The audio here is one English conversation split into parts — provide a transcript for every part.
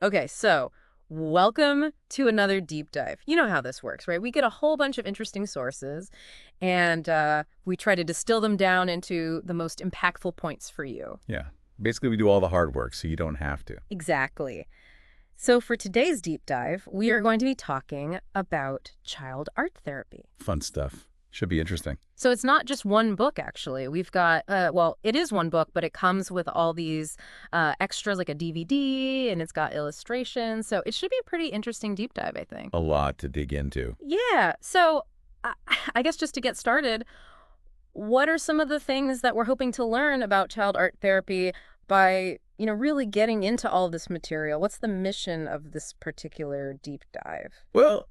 Okay, so welcome to another deep dive. You know how this works, right? We get a whole bunch of interesting sources, and we try to distill them down into the most impactful points for you. Yeah. Basically, we do all the hard work, so you don't have to. Exactly. So for today's deep dive, we are going to be talking about child art therapy. Fun stuff. Should be interesting. So it's not just one book, actually. We've got, well, it is one book, but it comes with all these extras like a DVD, and it's got illustrations. So it should be a pretty interesting deep dive, I think. A lot to dig into. Yeah. So I I guess just to get started, what are some of the things that we're hoping to learn about child art therapy by, really getting into all of this material? What's the mission of this particular deep dive? Well,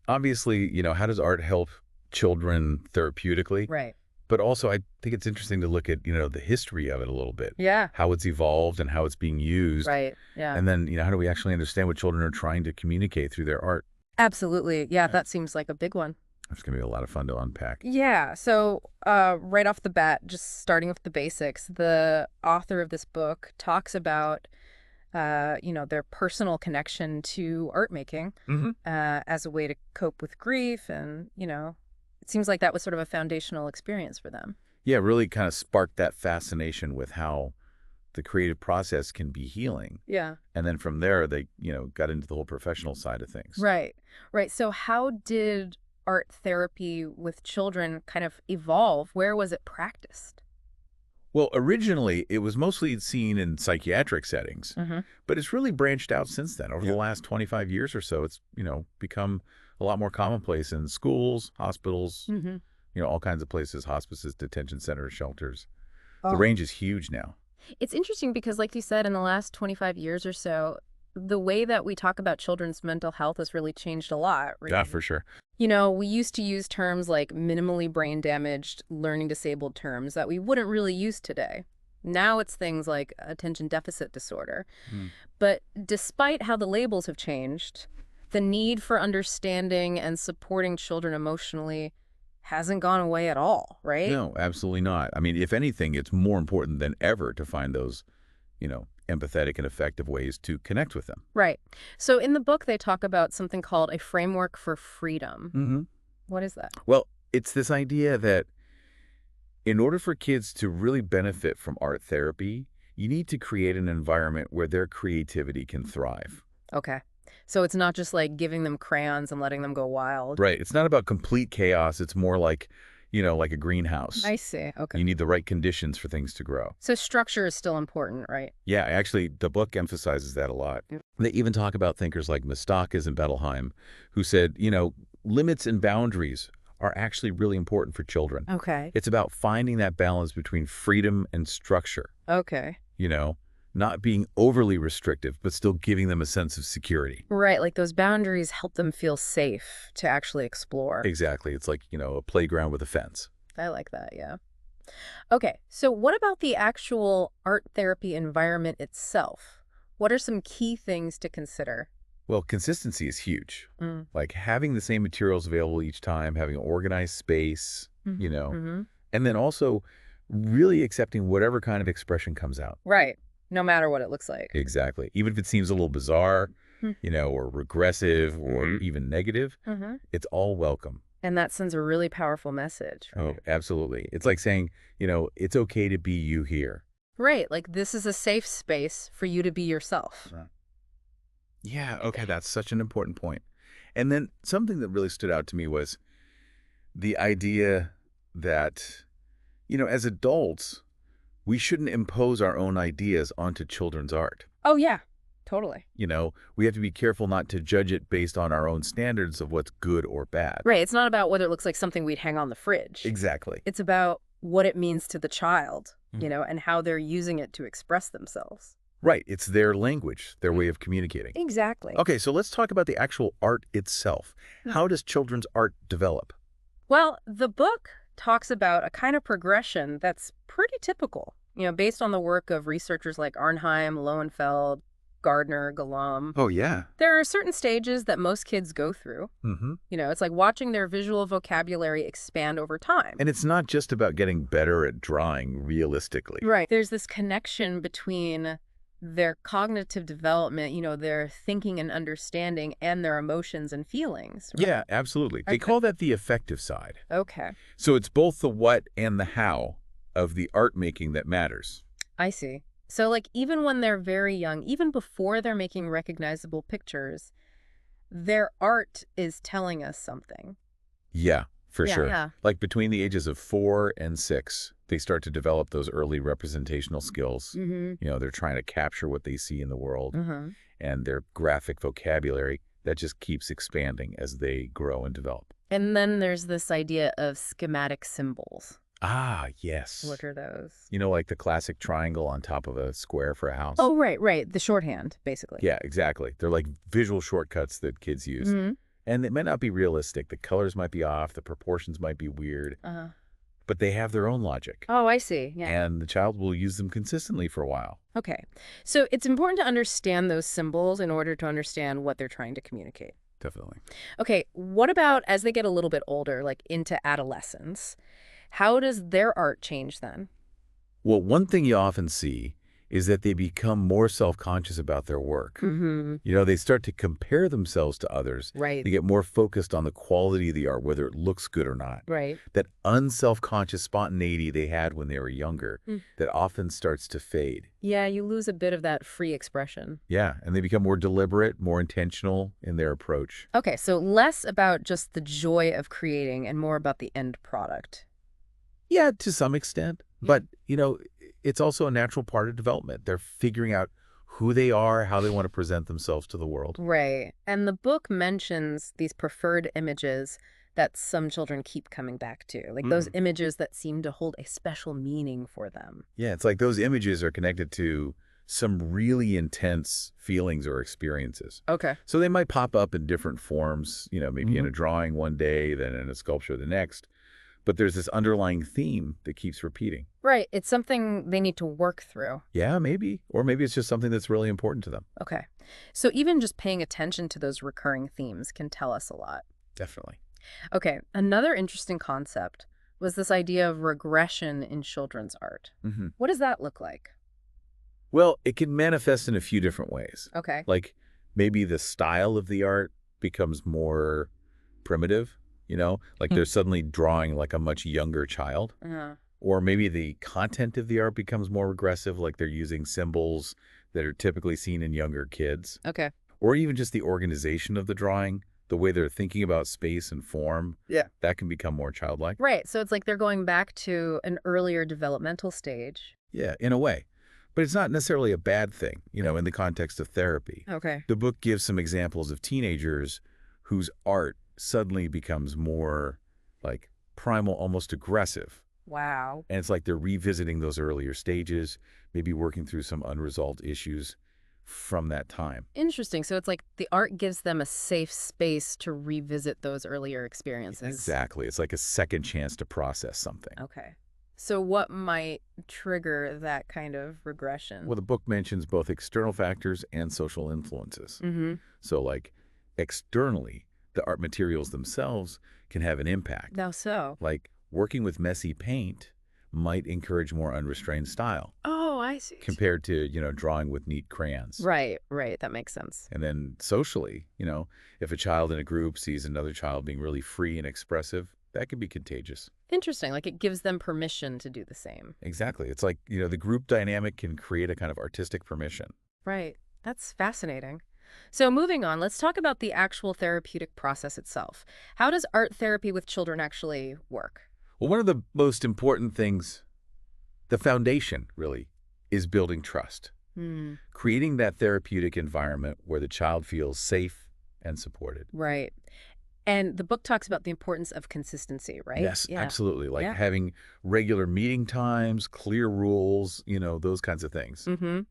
obviously, how does art help children therapeutically? Right. But also, I think it's interesting to look at, the history of it a little bit. Yeah. How it's evolved and how it's being used. Right. Yeah. And then, how do we actually understand what children are trying to communicate through their art? Absolutely. Yeah, that seems like a big one. It's going to be a lot of fun to unpack. Yeah. So right off the bat, just starting with the basics, the author of this book talks about, their personal connection to art making as a way to cope with grief. And, it seems like that was sort of a foundational experience for them. Yeah, really kind of sparked that fascination with how the creative process can be healing. Yeah. And then from there, they, got into the whole professional side of things. Right. Right. So how did art therapy with children kind of evolve? Where was it practiced? Well, originally, it was mostly seen in psychiatric settings, but it's really branched out since then. Over the last 25 years or so, it's, become a lot more commonplace in schools, hospitals, all kinds of places, hospices, detention centers, shelters. The range is huge now. It's interesting because, like you said, in the last 25 years or so, the way that we talk about children's mental health has really changed a lot. Right? Yeah, for sure. We used to use terms like minimally brain damaged, learning disabled terms that we wouldn't really use today. Now it's things like attention deficit disorder. But despite how the labels have changed, the need for understanding and supporting children emotionally hasn't gone away at all, right? No, absolutely not. If anything, it's more important than ever to find those, empathetic and effective ways to connect with them. Right. So in the book, they talk about something called a framework for freedom. What is that? Well, it's this idea that in order for kids to really benefit from art therapy, you need to create an environment where their creativity can thrive. Okay. So it's not just like giving them crayons and letting them go wild. Right. It's not about complete chaos. It's more like, like a greenhouse. I see. Okay. You need the right conditions for things to grow. So structure is still important, right? Yeah, actually, the book emphasizes that a lot. Yep. They even talk about thinkers like Mistakis and Bettelheim, who said, limits and boundaries are actually really important for children. Okay. It's about finding that balance between freedom and structure. Okay. Not being overly restrictive, but still giving them a sense of security. Right. Like those boundaries help them feel safe to actually explore. Exactly. It's like, a playground with a fence. I like that. Yeah. Okay. So what about the actual art therapy environment itself? What are some key things to consider? Well, consistency is huge. Like having the same materials available each time, having an organized space, and then also really accepting whatever kind of expression comes out. Right. No matter what it looks like. Exactly. Even if it seems a little bizarre, or regressive or even negative, it's all welcome. And that sends a really powerful message. Right? Oh, absolutely. It's like saying, it's okay to be you here. Right. Like this is a safe space for you to be yourself. Right. Yeah. Okay. That's such an important point. And then something that really stood out to me was the idea that, as adults, we shouldn't impose our own ideas onto children's art. Oh, yeah. Totally. We have to be careful not to judge it based on our own standards of what's good or bad. Right. It's not about whether it looks like something we'd hang on the fridge. Exactly. It's about what it means to the child, and how they're using it to express themselves. Right. It's their language, their way of communicating. Exactly. Okay, so let's talk about the actual art itself. How does children's art develop? Well, the book talks about a kind of progression that's pretty typical, based on the work of researchers like Arnheim, Lowenfeld, Gardner, Galam. Oh, yeah. There are certain stages that most kids go through. It's like watching their visual vocabulary expand over time. And it's not just about getting better at drawing realistically. Right. There's this connection between their cognitive development, their thinking and understanding, and their emotions and feelings, right? Yeah, absolutely. They Okay. call that the affective side. Okay, So it's both the what and the how of the art making that matters. I see. So, like, even when they're very young, even before they're making recognizable pictures, their art is telling us something. Yeah, for Yeah, sure. yeah. Like between the ages of 4 and 6, they start to develop those early representational skills. Mm-hmm. They're trying to capture what they see in the world, Mm-hmm. and their graphic vocabulary that just keeps expanding as they grow and develop. And then there's this idea of schematic symbols. Ah, yes. What are those? Like the classic triangle on top of a square for a house. Oh, right, right. The shorthand, basically. Yeah, exactly. They're like visual shortcuts that kids use. Mm-hmm. And it might not be realistic. The colors might be off. The proportions might be weird. Uh-huh. But they have their own logic. Oh, I see. Yeah. And the child will use them consistently for a while. Okay. So it's important to understand those symbols in order to understand what they're trying to communicate. Definitely. Okay, what about as they get a little bit older, like into adolescence? How does their art change then? Well, one thing you often see is that they become more self-conscious about their work. Mm-hmm. They start to compare themselves to others. Right. They get more focused on the quality of the art, whether it looks good or not. Right. That unself-conscious spontaneity they had when they were younger, that often starts to fade. Yeah, you lose a bit of that free expression. Yeah, and they become more deliberate, more intentional in their approach. Okay, so less about just the joy of creating and more about the end product. Yeah, to some extent. But, it's also a natural part of development. They're figuring out who they are, how they want to present themselves to the world. Right. And the book mentions these preferred images that some children keep coming back to, like those images that seem to hold a special meaning for them. Yeah, it's like those images are connected to some really intense feelings or experiences. Okay. So they might pop up in different forms, maybe in a drawing one day, then in a sculpture the next. But there's this underlying theme that keeps repeating. Right. It's something they need to work through. Yeah, maybe. Or maybe it's just something that's really important to them. Okay. So even just paying attention to those recurring themes can tell us a lot. Definitely. Okay. Another interesting concept was this idea of regression in children's art. What does that look like? Well, it can manifest in a few different ways. Okay. Like maybe the style of the art becomes more primitive, like they're suddenly drawing like a much younger child. Or maybe the content of the art becomes more regressive, like they're using symbols that are typically seen in younger kids. Okay. Or even just the organization of the drawing, the way they're thinking about space and form. Yeah. That can become more childlike. Right. So it's like they're going back to an earlier developmental stage. Yeah, in a way. But it's not necessarily a bad thing, in the context of therapy. Okay. The book gives some examples of teenagers whose art suddenly becomes more like primal, almost aggressive. Wow. And it's like they're revisiting those earlier stages, maybe working through some unresolved issues from that time. Interesting. So it's like the art gives them a safe space to revisit those earlier experiences. Exactly. It's like a second chance to process something. Okay. So what might trigger that kind of regression? Well, the book mentions both external factors and social influences. So like externally, the art materials themselves can have an impact. How so? Like working with messy paint might encourage more unrestrained style Oh, I see. compared to, drawing with neat crayons. Right, right. That makes sense. And then socially, if a child in a group sees another child being really free and expressive, that can be contagious. Interesting. Like it gives them permission to do the same. Exactly. It's like, the group dynamic can create a kind of artistic permission. Right. That's fascinating. So moving on, let's talk about the actual therapeutic process itself. How does art therapy with children actually work? Well, one of the most important things, the foundation really, is building trust. Creating that therapeutic environment where the child feels safe and supported. Right. And the book talks about the importance of consistency, right? Yes, Yeah. absolutely. Like having regular meeting times, clear rules, those kinds of things.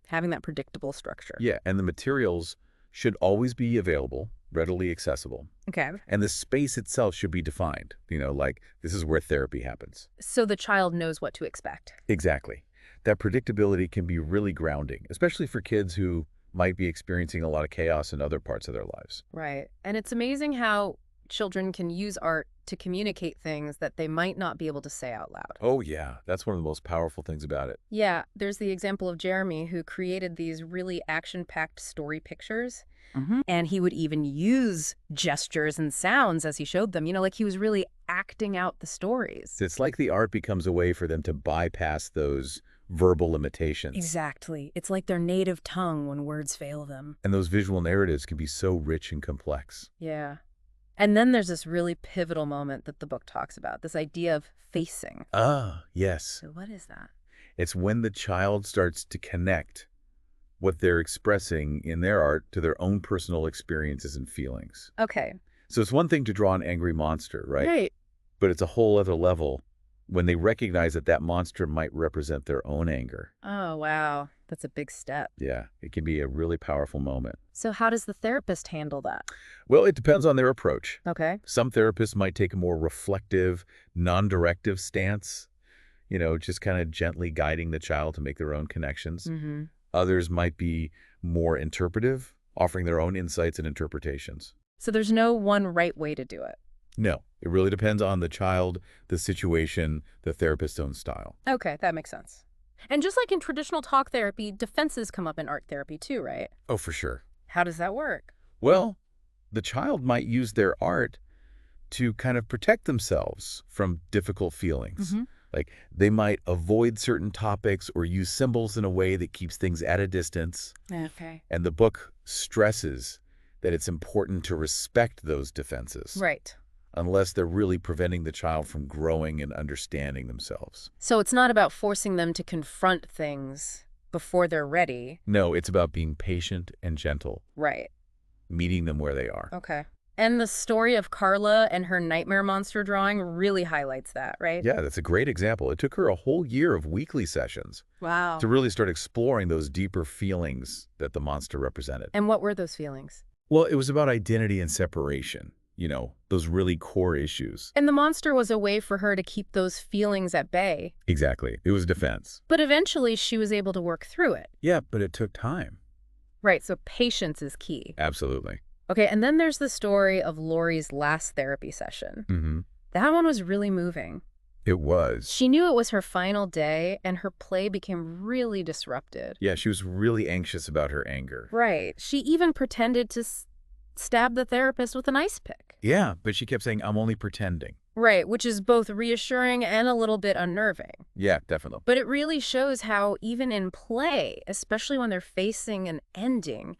Having that predictable structure. Yeah, and the materials should always be available, readily accessible. Okay. And the space itself should be defined, like this is where therapy happens. So the child knows what to expect. Exactly. That predictability can be really grounding, especially for kids who might be experiencing a lot of chaos in other parts of their lives. Right. And it's amazing how children can use art to communicate things that they might not be able to say out loud. Oh, yeah. That's one of the most powerful things about it. Yeah, there's the example of Jeremy, who created these really action-packed story pictures. And he would even use gestures and sounds as he showed them, like he was really acting out the stories. It's like the art becomes a way for them to bypass those verbal limitations. Exactly. It's like their native tongue when words fail them. And those visual narratives can be so rich and complex. Yeah. And then there's this really pivotal moment that the book talks about, this idea of facing. Ah, yes. So what is that? It's when the child starts to connect what they're expressing in their art to their own personal experiences and feelings. Okay. So it's one thing to draw an angry monster, right? Right. But it's a whole other level when they recognize that that monster might represent their own anger. Oh, wow. That's a big step. Yeah, it can be a really powerful moment. So how does the therapist handle that? Well, it depends on their approach. Okay. Some therapists might take a more reflective, non-directive stance, just kind of gently guiding the child to make their own connections. Mm-hmm. Others might be more interpretive, offering their own insights and interpretations. So there's no one right way to do it. No, it really depends on the child, the situation, the therapist's own style. Okay, that makes sense. And just like in traditional talk therapy, defenses come up in art therapy too, right? Oh, for sure. How does that work? Well, the child might use their art to kind of protect themselves from difficult feelings. Mm-hmm. Like they might avoid certain topics or use symbols in a way that keeps things at a distance. Okay. And the book stresses that it's important to respect those defenses. Right. Unless they're really preventing the child from growing and understanding themselves. So it's not about forcing them to confront things before they're ready. No, it's about being patient and gentle. Right. Meeting them where they are. Okay. And the story of Carla and her nightmare monster drawing really highlights that, right? Yeah, that's a great example. It took her a whole year of weekly sessions Wow. to really start exploring those deeper feelings that the monster represented. And what were those feelings? Well, it was about identity and separation, those really core issues. And the monster was a way for her to keep those feelings at bay. Exactly. It was defense. But eventually she was able to work through it. Yeah, but it took time. Right, so patience is key. Absolutely. Okay, and then there's the story of Lori's last therapy session. Mm-hmm. That one was really moving. It was. She knew it was her final day, and her play became really disrupted. Yeah, she was really anxious about her anger. Right. She even pretended to stab the therapist with an ice pick. Yeah, but she kept saying, I'm only pretending. Right, which is both reassuring and a little bit unnerving. Yeah, definitely. But it really shows how even in play, especially when they're facing an ending,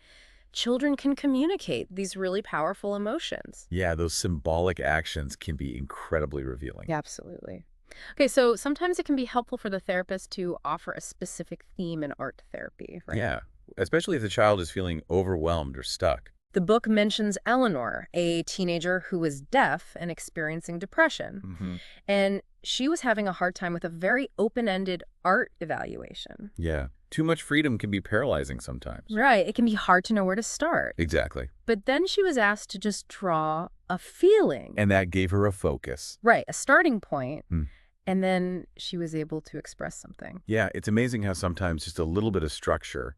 children can communicate these really powerful emotions. Yeah, those symbolic actions can be incredibly revealing. Absolutely. Okay, so sometimes it can be helpful for the therapist to offer a specific theme in art therapy, right? Yeah, especially if the child is feeling overwhelmed or stuck. The book mentions Eleanor, a teenager who was deaf and experiencing depression. Mm-hmm. And she was having a hard time with a very open-ended art evaluation. Yeah, too much freedom can be paralyzing sometimes. Right, it can be hard to know where to start. Exactly. But then she was asked to just draw a feeling. And that gave her a focus. Right, a starting point. Hmm. And then she was able to express something. Yeah, it's amazing how sometimes just a little bit of structure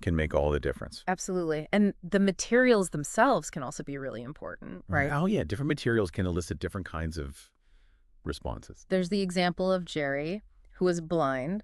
can make all the difference. Absolutely. And the materials themselves can also be really important, right? Oh, yeah. Different materials can elicit different kinds of responses. There's the example of Jerry, who was blind,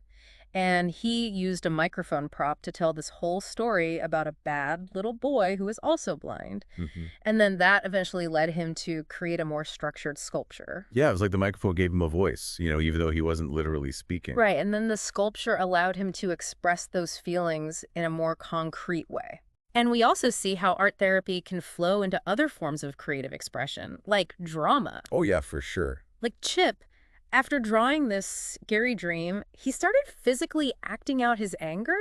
and he used a microphone prop to tell this whole story about a bad little boy who was also blind. Mm-hmm. And then that eventually led him to create a more structured sculpture. Yeah, it was like the microphone gave him a voice, even though he wasn't literally speaking. Right, and then the sculpture allowed him to express those feelings in a more concrete way. And we also see how art therapy can flow into other forms of creative expression, like drama. Oh, yeah, for sure. Like Chip, after drawing this scary dream, he started physically acting out his anger,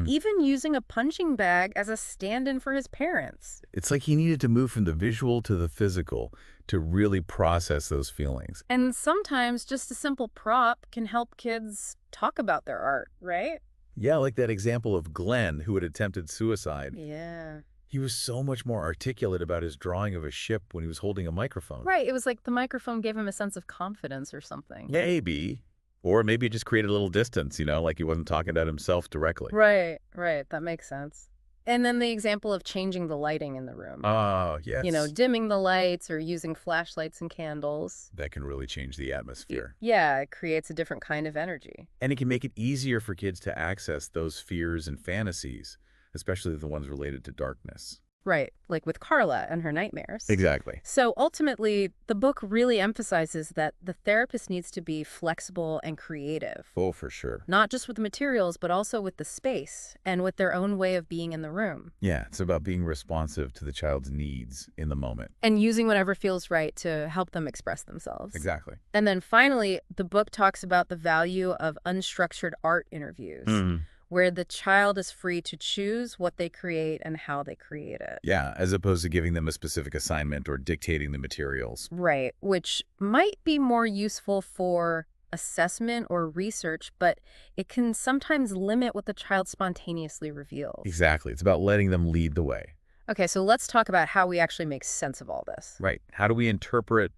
even using a punching bag as a stand-in for his parents. It's like he needed to move from the visual to the physical to really process those feelings. And sometimes just a simple prop can help kids talk about their art, right? Yeah, like that example of Glenn, who had attempted suicide. Yeah. He was so much more articulate about his drawing of a ship when he was holding a microphone. Right. It was like the microphone gave him a sense of confidence or something. Maybe. Or maybe it just created a little distance, like he wasn't talking about himself directly. Right. That makes sense. And then the example of changing the lighting in the room. Oh, yes. You know, dimming the lights or using flashlights and candles. That can really change the atmosphere. Yeah, it creates a different kind of energy. And it can make it easier for kids to access those fears and fantasies, especially the ones related to darkness. Right, like with Carla and her nightmares. Exactly. So ultimately, the book really emphasizes that the therapist needs to be flexible and creative. Oh, for sure. Not just with the materials, but also with the space and with their own way of being in the room. Yeah, it's about being responsive to the child's needs in the moment. And using whatever feels right to help them express themselves. Exactly. And then finally, the book talks about the value of unstructured art interviews, where the child is free to choose what they create and how they create it. Yeah, as opposed to giving them a specific assignment or dictating the materials. Right, which might be more useful for assessment or research, but it can sometimes limit what the child spontaneously reveals. Exactly. It's about letting them lead the way. Okay, so let's talk about how we actually make sense of all this. Right. How do we interpret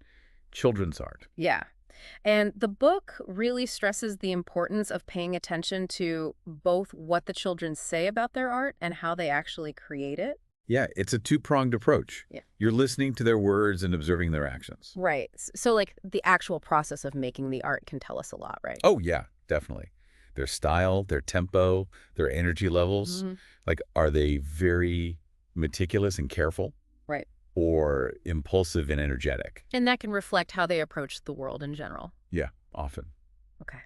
children's art? Yeah. And the book really stresses the importance of paying attention to both what the children say about their art and how they actually create it. Yeah, it's a two-pronged approach. Yeah. You're listening to their words and observing their actions. Right. So like the actual process of making the art can tell us a lot, right? Oh, yeah, definitely. Their style, their tempo, their energy levels. Like, are they very meticulous and careful? Right. Or impulsive and energetic? And that can reflect how they approach the world in general. Yeah, often. Okay.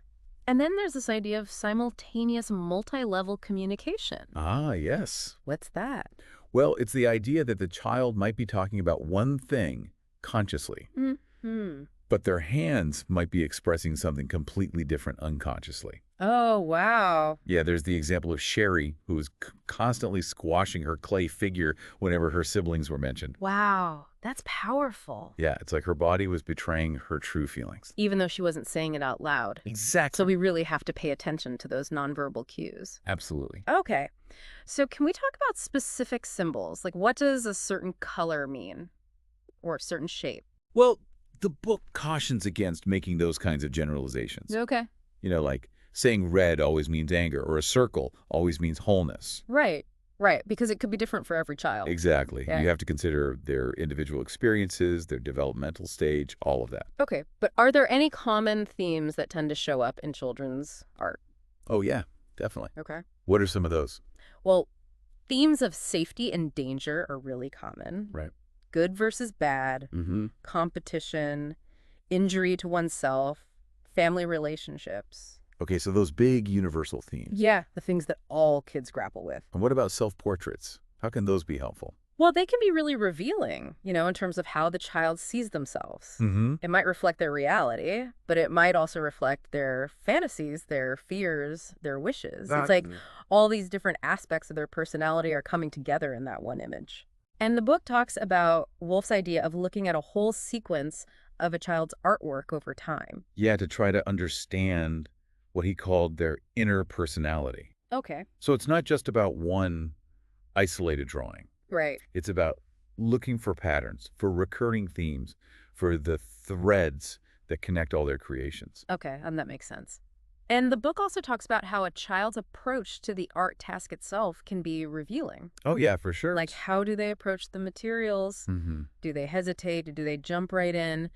And then there's this idea of simultaneous multi-level communication. Ah, yes. What's that? Well, it's the idea that the child might be talking about one thing consciously, but their hands might be expressing something completely different unconsciously. Oh, wow. Yeah, there's the example of Sherry, who was constantly squashing her clay figure whenever her siblings were mentioned. Wow, that's powerful. Yeah, it's like her body was betraying her true feelings. Even though she wasn't saying it out loud. Exactly. So we really have to pay attention to those nonverbal cues. Absolutely. Okay. So can we talk about specific symbols? Like what does a certain color mean? Or a certain shape? Well, the book cautions against making those kinds of generalizations. Okay. You know, like saying red always means anger, or a circle always means wholeness. Right. Right. Because it could be different for every child. Exactly. Yeah. You have to consider their individual experiences, their developmental stage, all of that. Okay. But are there any common themes that tend to show up in children's art? Oh, yeah, definitely. Okay. What are some of those? Well, themes of safety and danger are really common. Right. Good versus bad, competition, injury to oneself, family relationships. Okay, so those big universal themes. Yeah, the things that all kids grapple with. And what about self-portraits? How can those be helpful? Well, they can be really revealing, you know, in terms of how the child sees themselves. It might reflect their reality, but it might also reflect their fantasies, their fears, their wishes. It's like all these different aspects of their personality are coming together in that one image. And the book talks about Wolf's idea of looking at a whole sequence of a child's artwork over time. Yeah, to try to understand what he called their inner personality. Okay. So it's not just about one isolated drawing. Right. It's about looking for patterns, for recurring themes, for the threads that connect all their creations. Okay, that makes sense. And the book also talks about how a child's approach to the art task itself can be revealing. Oh, yeah, for sure. Like, how do they approach the materials? Do they hesitate? Do they jump right in?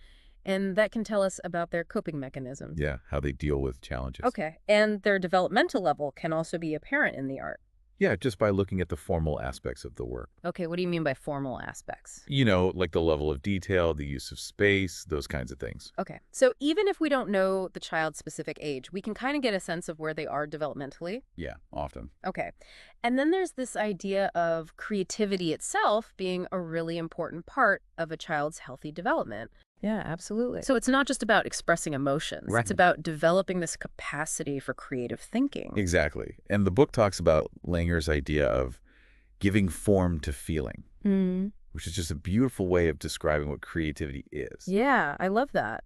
And that can tell us about their coping mechanisms. Yeah, how they deal with challenges. Okay. And their developmental level can also be apparent in the art. Yeah, just by looking at the formal aspects of the work. Okay, what do you mean by formal aspects? You know, like the level of detail, the use of space, those kinds of things. Okay, so even if we don't know the child's specific age, we can kind of get a sense of where they are developmentally. Yeah, often. Okay, and then there's this idea of creativity itself being a really important part of a child's healthy development. Yeah, absolutely. So it's not just about expressing emotions. Right. It's about developing this capacity for creative thinking. Exactly. And the book talks about Langer's idea of giving form to feeling, which is just a beautiful way of describing what creativity is. Yeah, I love that.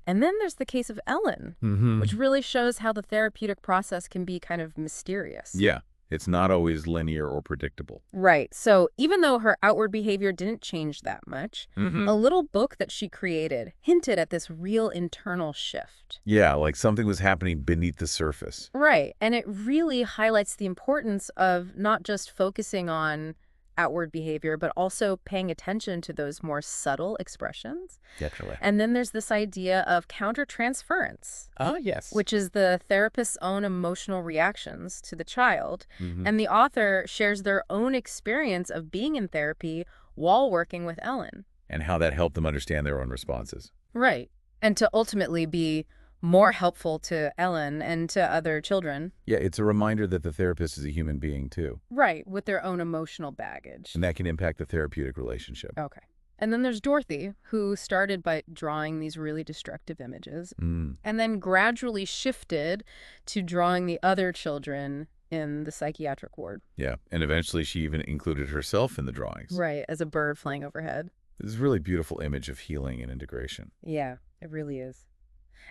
And then there's the case of Ellen, which really shows how the therapeutic process can be kind of mysterious. Yeah. It's not always linear or predictable. Right. So even though her outward behavior didn't change that much, Mm-hmm. a little book that she created hinted at this real internal shift. Yeah, like something was happening beneath the surface. Right. And it really highlights the importance of not just focusing on outward behavior, but also paying attention to those more subtle expressions. Definitely. And then there's this idea of countertransference, Ah, yes. which is the therapist's own emotional reactions to the child. Mm-hmm. And the author shares their own experience of being in therapy while working with Ellen. And how that helped them understand their own responses. Right. And to ultimately be more helpful to Ellen and to other children. Yeah, it's a reminder that the therapist is a human being, too. Right, with their own emotional baggage. And that can impact the therapeutic relationship. Okay. And then there's Dorothy, who started by drawing these really destructive images and then gradually shifted to drawing the other children in the psychiatric ward. Yeah, and eventually she even included herself in the drawings. Right, as a bird flying overhead. This is a really beautiful image of healing and integration. Yeah, it really is.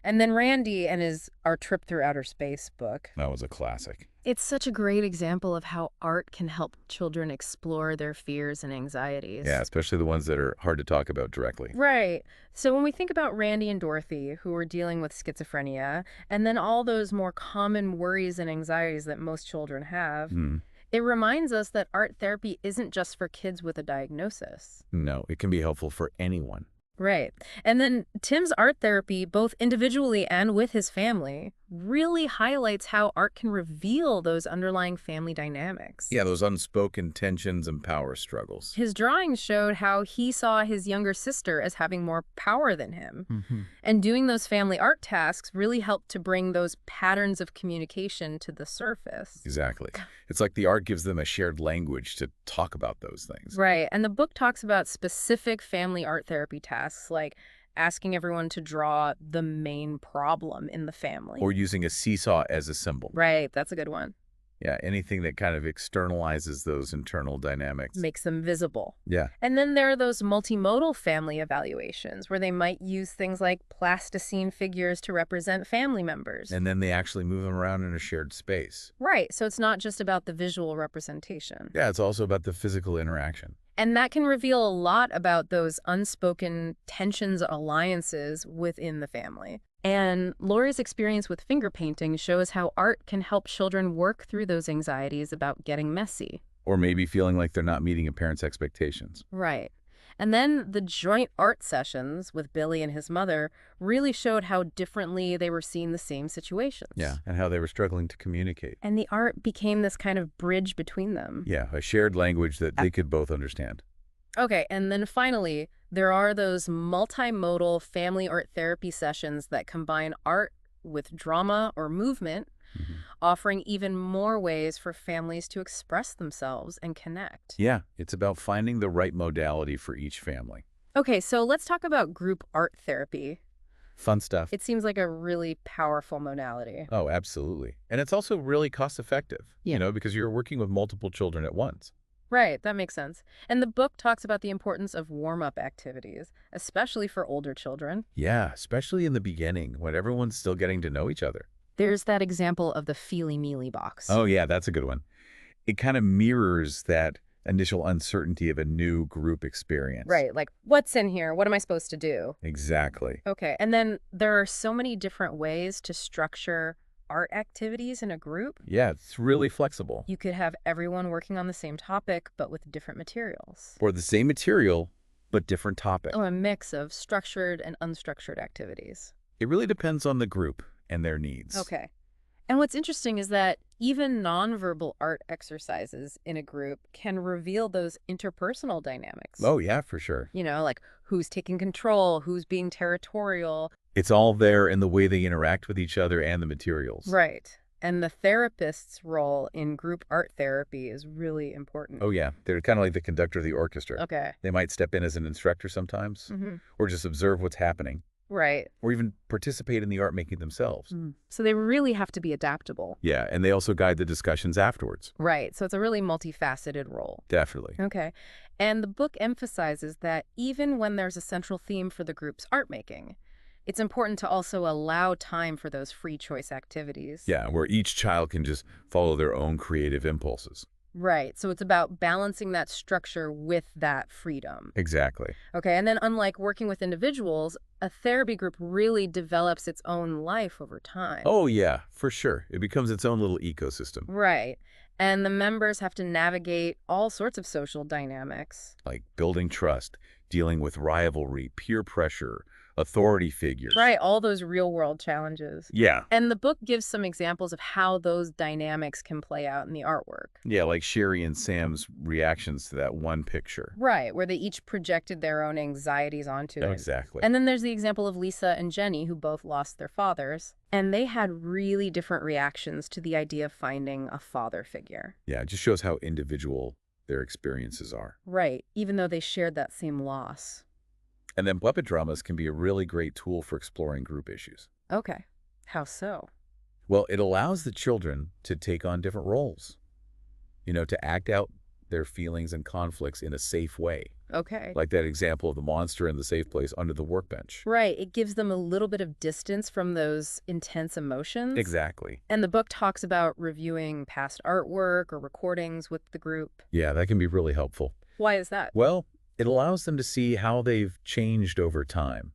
And then Randy and his Our Trip Through Outer Space book. That was a classic. It's such a great example of how art can help children explore their fears and anxieties. Yeah, especially the ones that are hard to talk about directly. Right. So when we think about Randy and Dorothy, who are dealing with schizophrenia, and then all those more common worries and anxieties that most children have, it reminds us that art therapy isn't just for kids with a diagnosis. No, it can be helpful for anyone. Right. And then Tim's art therapy, both individually and with his family, really highlights how art can reveal those underlying family dynamics. Yeah, those unspoken tensions and power struggles. His drawings showed how he saw his younger sister as having more power than him. And doing those family art tasks really helped to bring those patterns of communication to the surface. Exactly. It's like the art gives them a shared language to talk about those things. Right. And the book talks about specific family art therapy tasks, like asking everyone to draw the main problem in the family. Or using a seesaw as a symbol. Right. That's a good one. Yeah, anything that kind of externalizes those internal dynamics. Makes them visible. Yeah. And then there are those multimodal family evaluations where they might use things like plasticine figures to represent family members. And then they actually move them around in a shared space. Right. So it's not just about the visual representation. Yeah, it's also about the physical interaction. And that can reveal a lot about those unspoken tensions, alliances within the family. And Lori's experience with finger painting shows how art can help children work through those anxieties about getting messy. Or maybe feeling like they're not meeting a parent's expectations. Right. And then the joint art sessions with Billy and his mother really showed how differently they were seeing the same situations. Yeah, and how they were struggling to communicate. And the art became this kind of bridge between them. Yeah, a shared language that they could both understand. Okay, and then finally, there are those multimodal family art therapy sessions that combine art with drama or movement, offering even more ways for families to express themselves and connect. Yeah, it's about finding the right modality for each family. Okay, so let's talk about group art therapy. Fun stuff. It seems like a really powerful modality. Oh, absolutely. And it's also really cost effective, because you're working with multiple children at once. Right, that makes sense. And the book talks about the importance of warm-up activities, especially for older children. Yeah, especially in the beginning when everyone's still getting to know each other. There's that example of the feely-mealy box. Oh, yeah, that's a good one. It kind of mirrors that initial uncertainty of a new group experience. Right, like, what's in here? What am I supposed to do? Exactly. Okay, and then there are so many different ways to structure art activities in a group. Yeah, it's really flexible. You could have everyone working on the same topic, but with different materials. Or the same material, but different topic. Oh, a mix of structured and unstructured activities. It really depends on the group and their needs. Okay. And what's interesting is that even nonverbal art exercises in a group can reveal those interpersonal dynamics. Oh, yeah, for sure. Like who's taking control, who's being territorial. It's all there in the way they interact with each other and the materials. Right. And the therapist's role in group art therapy is really important. Oh, yeah. They're kind of like the conductor of the orchestra. Okay. They might step in as an instructor sometimes, or just observe what's happening. Right. Or even participate in the art making themselves. So they really have to be adaptable. Yeah, and they also guide the discussions afterwards. Right. So it's a really multifaceted role. Definitely. Okay. And the book emphasizes that even when there's a central theme for the group's art making, It's important to also allow time for those free choice activities. Yeah, where each child can just follow their own creative impulses. Right. So it's about balancing that structure with that freedom. Exactly. Okay. And then, unlike working with individuals, a therapy group really develops its own life over time. Oh, yeah, for sure. It becomes its own little ecosystem, Right. And the members have to navigate all sorts of social dynamics. like building trust, dealing with rivalry, peer pressure, authority figures. Right. All those real world challenges. Yeah. And the book gives some examples of how those dynamics can play out in the artwork. Yeah, like Sherry and Sam's reactions to that one picture. Right, where they each projected their own anxieties onto it. Exactly. And then there's the example of Lisa and Jenny, who both lost their fathers, and they had really different reactions to the idea of finding a father figure. Yeah, it just shows how individual their experiences are. Right, even though they shared that same loss. And then puppet dramas can be a really great tool for exploring group issues. Okay, how so? Well, it allows the children to take on different roles, to act out their feelings and conflicts in a safe way. Okay. Like that example of the monster in the safe place under the workbench. Right, it gives them a little bit of distance from those intense emotions. Exactly. And the book talks about reviewing past artwork or recordings with the group. Yeah, that can be really helpful. Why is that? Well, it allows them to see how they've changed over time.